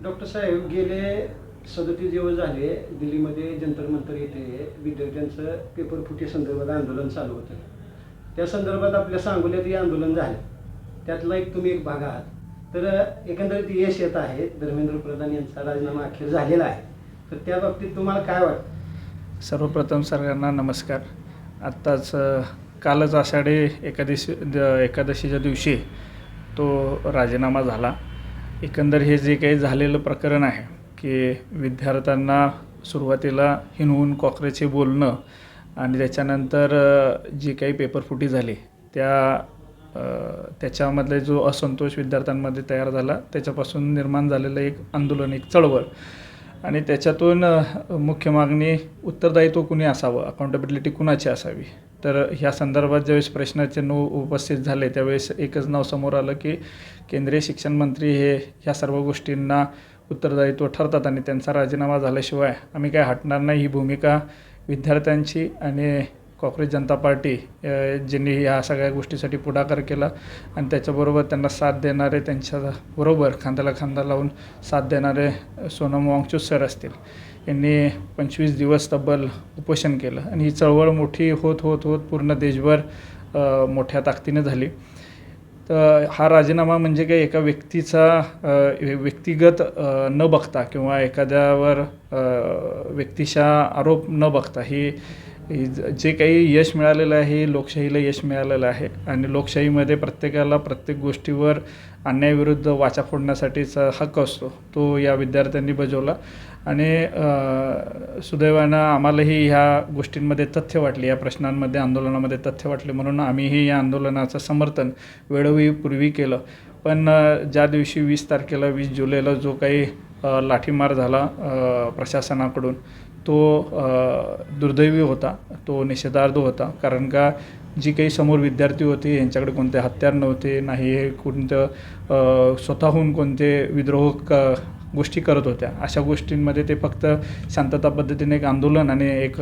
Doctor साहेब, गेले 37 दिवस झाले दिल्लीमध्ये जंतर मंतर येथे विद्यार्थ्यांचं पेपर फुटी संदर्भात आंदोलन चालू होतं. त्या संदर्भात आपल्या सांगोल्यात हे आंदोलन झालं. त्यातला तुम्ही एक भाग आहात. तर एकंदरीत यश येत आहे. धर्मेंद्र प्रधान यांचा राजीनामा अखेर झालेला आहे. तर त्या बाबतीत तुम्हाला काय वाटतं? सर्वप्रथम सगळ्यांना नमस्कार. आत्ताच कालच आषाढी एकादशीच्या दिवशी तो राजीनामा झाला. एकंदर हे जे काही झालेलं प्रकरण आहे की विद्यार्थ्यांना सुरुवातीला हिनवून कॉक्रेचे बोलणं आणि त्याच्यानंतर जी काही पेपरफुटी झाली त्याच्यामधले जो असंतोष विद्यार्थ्यांमध्ये तयार झाला त्याच्यापासून निर्माण झालेलं एक आंदोलन, एक चळवळ आणि त्याच्यातून मुख्य मागणी उत्तरदायित्व कुणी असावं, अकाउंटेबिलिटी कुणाची असावी. तर ह्या संदर्भात ज्यावेळेस प्रश्नचिन्ह उपस्थित झाले त्यावेळेस एकच नाव समोर आलं की केंद्रीय शिक्षण मंत्री हे ह्या सर्व गोष्टींना उत्तरदायित्व ठरतात आणि त्यांचा राजीनामा झाल्याशिवाय आम्ही काय हटणार नाही. ही भूमिका विद्यार्थ्यांची आणि काँग्रेस जनता पार्टी ज्यांनी ह्या सगळ्या गोष्टीसाठी पुढाकार केला आणि त्याच्याबरोबर त्यांना साथ देणारे, त्यांच्याबरोबर खांद्याला खांदा लावून साथ देणारे सोनम वांगचूक सर असतील, यांनी 25 दिवस तब्बल उपोषण केलं आणि ही चळवळ मोठी होत होत होत पूर्ण देशभर मोठ्या ताकदीने झाली. तर हा राजीनामा म्हणजे काही एका व्यक्तीचा व्यक्तिगत न बघता किंवा एखाद्यावर व्यक्तिशा आरोप न बघता ही जे काही यश मिळालेलं आहे हे लोकशाहीला यश मिळालेलं आहे आणि लोकशाहीमध्ये प्रत्येकाला प्रत्येक गोष्टीवर अन्यायाविरुद्ध वाचा फोडण्यासाठीचा हक्क असतो, तो या विद्यार्थ्यांनी बजावला आणि सुदैवानं आम्हालाही ह्या गोष्टींमध्ये तथ्य वाटली, या प्रश्नांमध्ये आंदोलनामध्ये तथ्य वाटले म्हणून आम्हीही या आंदोलनाचं समर्थन वेळोवेळी केलं. पण ज्या दिवशी 20 तारखेला 20 जुलैला जो काही लाठीमार झाला प्रशासनाकडून तो दुर्दैवी होता, तो निषेधार्ह होता. कारण का जी काही समोर विद्यार्थी होते यांच्याकडे कोणते हत्यार नव्हते, नाही हे कोणतं स्वतःहून कोणते विद्रोह गोष्टी करत होत्या. अशा गोष्टींमध्ये ते फक्त शांतता पद्धतीने एक आंदोलन आणि एक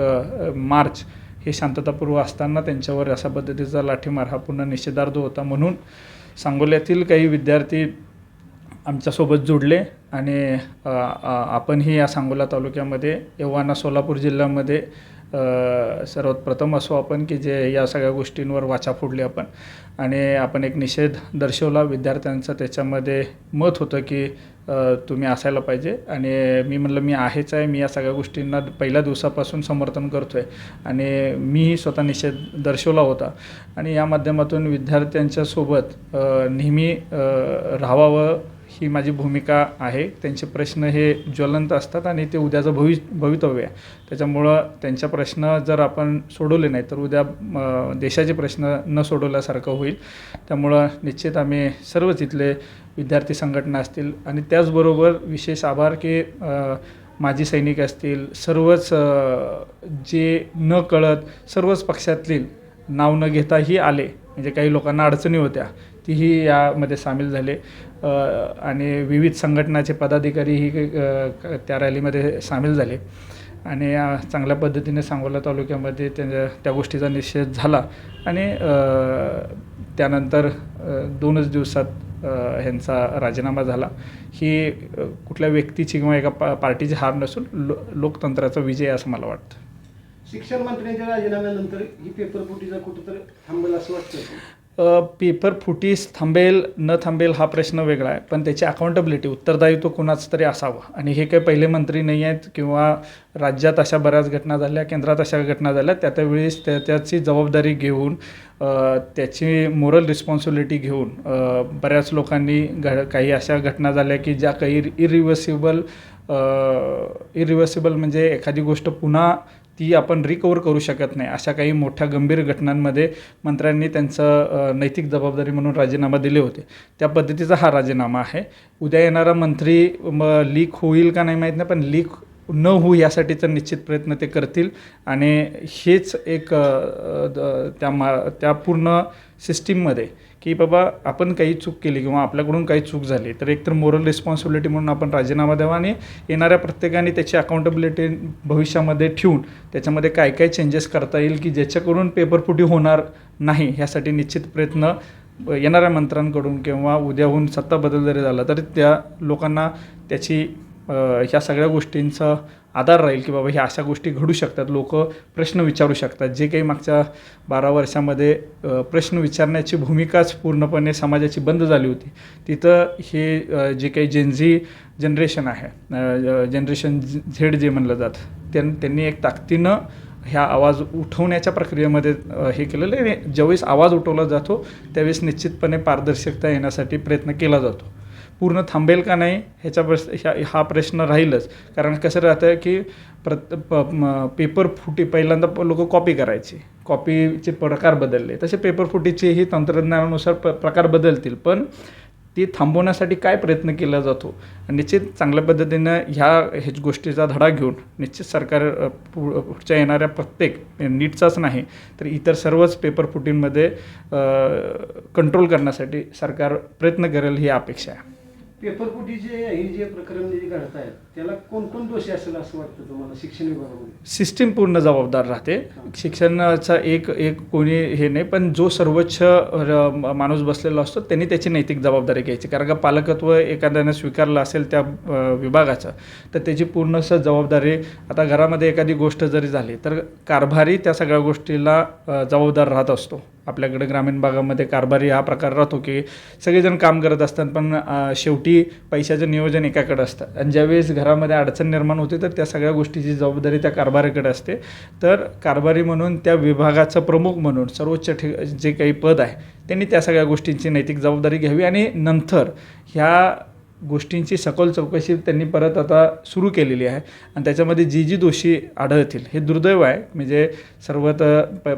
मार्च हे शांततापूर्व असताना त्यांच्यावर अशा पद्धतीचा लाठीमार हा पुन्हा निषेधार्ह होता. म्हणून सांगोल्यातील काही विद्यार्थी आमच्यासोबत जुडले आणि आपणही या सांगोला तालुक्यामध्ये एव्हाना सोलापूर जिल्ह्यामध्ये सर्वात प्रथम असो आपण की जे या सगळ्या गोष्टींवर वाचा फोडली आपण आणि आपण एक निषेध दर्शवला. विद्यार्थ्यांचं त्याच्यामध्ये मत होतं की तुम्ही असायला पाहिजे आणि मी म्हणलं मी आहेच आहे, मी या सगळ्या गोष्टींना पहिल्या दिवसापासून समर्थन करतो आहे आणि मीही स्वतः निषेध दर्शवला होता आणि या माध्यमातून विद्यार्थ्यांच्या सोबत नेहमी राहावं ही माझी भूमिका आहे. त्यांचे प्रश्न हे ज्वलंत असतात आणि ते उद्याचं भवितव्य आहे. त्याच्यामुळं त्यांच्या प्रश्न जर आपण सोडवले नाही तर उद्या देशाचे प्रश्न न सोडवल्यासारखं होईल. त्यामुळं निश्चित आम्ही सर्वच इथले विद्यार्थी संघटना असतील आणि त्याचबरोबर विशेष आभार की माजी सैनिक असतील, सर्वच जे न कळत सर्वच पक्षातील नाव न घेताही आले, म्हणजे काही लोकांना अडचणी होत्या तीही यामध्ये सामील झाले आणि विविध संघटनाचे पदाधिकारीही त्या रॅलीमध्ये सामील झाले आणि चांगल्या पद्धतीने सांगोला तालुक्यामध्ये त्या गोष्टीचा निषेध झाला आणि त्यानंतर 2च दिवसात ह्यांचा राजीनामा झाला. ही कुठल्या व्यक्तीची किंवा एका पार्टीची हार नसून लोकतंत्राचा विजय असं मला वाटतं. शिक्षण मंत्र्यांच्या राजीनाम्यानंतर ही पेपरफुटीचा कुठेतरी थांबेल असं वाटतं? पेपर फुटीस थांबेल न थांबेल हा प्रश्न वेगळा आहे, पण त्याची अकाउंटेबिलिटी, उत्तरदायित्व कुणाचं तरी असावं आणि हे काही पहिले मंत्री नाही आहेत किंवा राज्यात अशा बऱ्याच घटना झाल्या, केंद्रात अशा घटना झाल्या, त्यावेळेस त्याची जबाबदारी घेऊन त्याची मोरल रिस्पॉन्सिबिलिटी घेऊन बऱ्याच लोकांनी काही अशा घटना झाल्या की ज्या काही इरिव्हर्सिबल म्हणजे एखादी गोष्ट पुन्हा ती आपण रिकवर करू शकत नाही, अशा काही मोठ्या गंभीर घटनांमध्ये मंत्र्यांनी त्यांचं नैतिक जबाबदारी म्हणून राजीनामा दिले होते. त्या पद्धतीचा हा राजीनामा आहे. उद्या येणारा मंत्री लीक होईल का नाही माहीत नाही, पण लीक न होऊ यासाठीचा निश्चित प्रयत्न ते करतील आणि हेच एक त्या पूर्ण सिस्टीममध्ये की बाबा आपण काही चूक केली किंवा आपल्याकडून काही चूक झाली तर एकतर मोरल रिस्पॉन्सिबिलिटी म्हणून आपण राजीनामा द्यावा आणि येणाऱ्या प्रत्येकाने त्याची अकाउंटेबिलिटी भविष्यामध्ये ठेवून त्याच्यामध्ये काय काय चेंजेस करता येईल की ज्याच्याकडून पेपरफुटी होणार नाही ह्यासाठी निश्चित प्रयत्न येणाऱ्या मंत्र्यांकडून किंवा उद्याहून सत्ता बदल जरी झाला तरी त्या लोकांना त्याची ह्या सगळ्या गोष्टींचा आधार राहील की बाबा ह्या अशा गोष्टी घडू शकतात, लोक प्रश्न विचारू शकतात. जे काही मागच्या 12 वर्षामध्ये प्रश्न विचारण्याची भूमिकाच पूर्णपणे समाजाची बंद झाली होती, तिथं हे जे काही जेनझी जनरेशन आहे, जनरेशन झेड जे म्हणलं जातं, त्यांनी एक ताकदीनं ह्या आवाज उठवण्याच्या प्रक्रियेमध्ये हे केलेलं आहे. ज्यावेळेस आवाज उठवला जातो त्यावेळेस निश्चितपणे पारदर्शकता येण्यासाठी प्रयत्न केला जातो. पूर्ण थांबेल का नाही हा प्रश्न राहीलच. कारण कसं राहतं की पेपर फुटी पहिल्यांदा लोक कॉपी करायची, कॉपीचे प्रकार बदलले, तसे पेपर फुटीचेही तंत्रज्ञानानुसार प्रकार बदलतील, पण ती थांबवण्यासाठी काय प्रयत्न केला जातो. निश्चित चांगल्या पद्धतीनं ह्या गोष्टीचा धडा घेऊन निश्चित सरकार पुढच्या येणाऱ्या प्रत्येक नीटचाच नाही तर इतर सर्वच पेपर फुटींमध्ये कंट्रोल करण्यासाठी सरकार प्रयत्न करेल ही अपेक्षा आहे. पेपरफुटीचे हे जे प्रकरण जे घडत आहेत त्याला कोण कोण दोषी असेल असं वाटतं तुम्हाला शिक्षण विभागामध्ये? सिस्टीम पूर्ण जबाबदार राहते. शिक्षणाचा एक कोणी हे नाही, पण जो सर्वोच्च माणूस बसलेला असतो त्यांनी त्याची नैतिक जबाबदारी घ्यायची. कारण का पालकत्व एखाद्याने स्वीकारलं असेल त्या विभागाचं तर त्याची पूर्ण जबाबदारी. आता घरामध्ये एखादी गोष्ट जरी झाली तर कारभारी त्या सगळ्या गोष्टीला जबाबदार राहत असतो. आपल्याकडे ग्रामीण भागामध्ये कारभारी हा प्रकार राहतो की सगळेजण काम करत असतात पण शेवटी पैशाचं नियोजन एकाकडे असतं आणि ज्यावेळेस घरामध्ये अडचण निर्माण होते तर त्या सगळ्या गोष्टीची जबाबदारी त्या कारभारीकडे असते. तर कारभारी म्हणून त्या विभागाचा प्रमुख म्हणून सर्वोच्च जे काही पद आहे त्यांनी त्या सगळ्या गोष्टींची नैतिक जबाबदारी घ्यावी आणि नंतर ह्या गोष्टींची सखोल चौकशी त्यांनी परत आता सुरू केलेली आहे आणि त्याच्यामध्ये जी दोषी आढळतील हे दुर्दैव आहे. म्हणजे सर्वात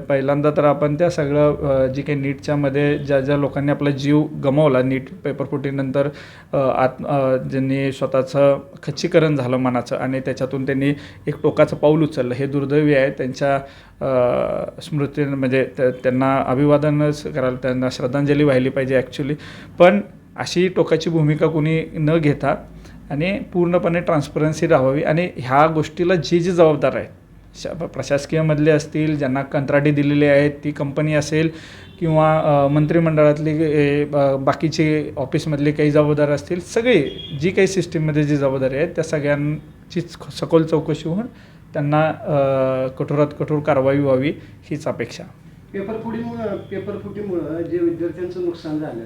पहिल्यांदा तर आपण त्या सगळं जे काही नीटच्यामध्ये ज्या लोकांनी आपला जीव गमावला नीट पेपरफुटीनंतर ज्यांनी स्वतःचं खच्चीकरण झालं मनाचं आणि त्याच्यातून त्यांनी एक टोकाचं पाऊल उचललं हे दुर्दैवी आहे. त्यांच्या स्मृती म्हणजे त्यांना अभिवादनच करायला, त्यांना श्रद्धांजली वाहिली पाहिजे ॲक्च्युली. पण अशी टोकाची भूमिका कोणी न घेता आणि पूर्णपणे ट्रान्सपरन्सी राहावी आणि ह्या गोष्टीला जी जबाबदार आहे प्रशासकीयमधले असतील, ज्यांना कंत्राटी दिलेली आहेत ती कंपनी असेल किंवा मंत्रिमंडळातली बाकीचे ऑफिसमधले काही जबाबदार असतील, सगळे जी काही सिस्टीममध्ये जी जबाबदारी आहे त्या सगळ्यांची सखोल चौकशी होऊन त्यांना कठोरात कठोर कारवाई व्हावी हीच अपेक्षा. पेपरफुटीमुळं जे विद्यार्थ्यांचं नुकसान झालं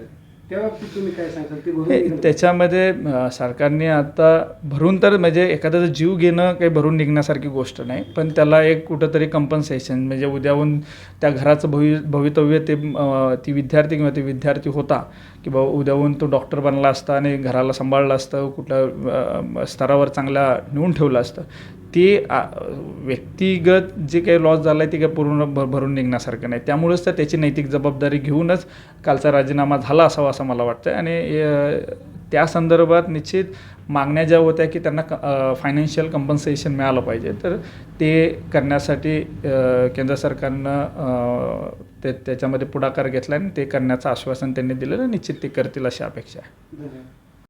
त्या बाबतीत तुम्ही काय सांगाल? ते भरून त्याच्यामध्ये सरकारने आता भरून तर म्हणजे एखाद्याचा जीव घेणं काही भरून निघण्यासारखी गोष्ट नाही, पण त्याला एक कुठंतरी कंपन्सेशन म्हणजे उद्याहून त्या घराचं भवितव्य ती विद्यार्थी किंवा ते विद्यार्थी होता की बाबा उद्याहून तो डॉक्टर बनला असता आणि घराला सांभाळलं असतं, कुठल्या स्तरावर चांगला नेऊन ठेवलं असतं, ते व्यक्तिगत जे काही लॉस झाला आहे ते काही पूर्ण भरून निघण्यासारखं नाही. त्यामुळेच तर त्याची नैतिक जबाबदारी घेऊनच कालचा राजीनामा झाला असावा असं मला वाटतं. आणि त्या संदर्भात निश्चित मागण्या ज्या होत्या की त्यांना फायनान्शियल कंपन्सेशन मिळालं पाहिजे, तर ते करण्यासाठी केंद्र सरकारनं त्याच्यामध्ये पुढाकार घेतला आणि ते करण्याचं आश्वासन त्यांनी दिलेलं, निश्चित ते करतील अशी अपेक्षा आहे.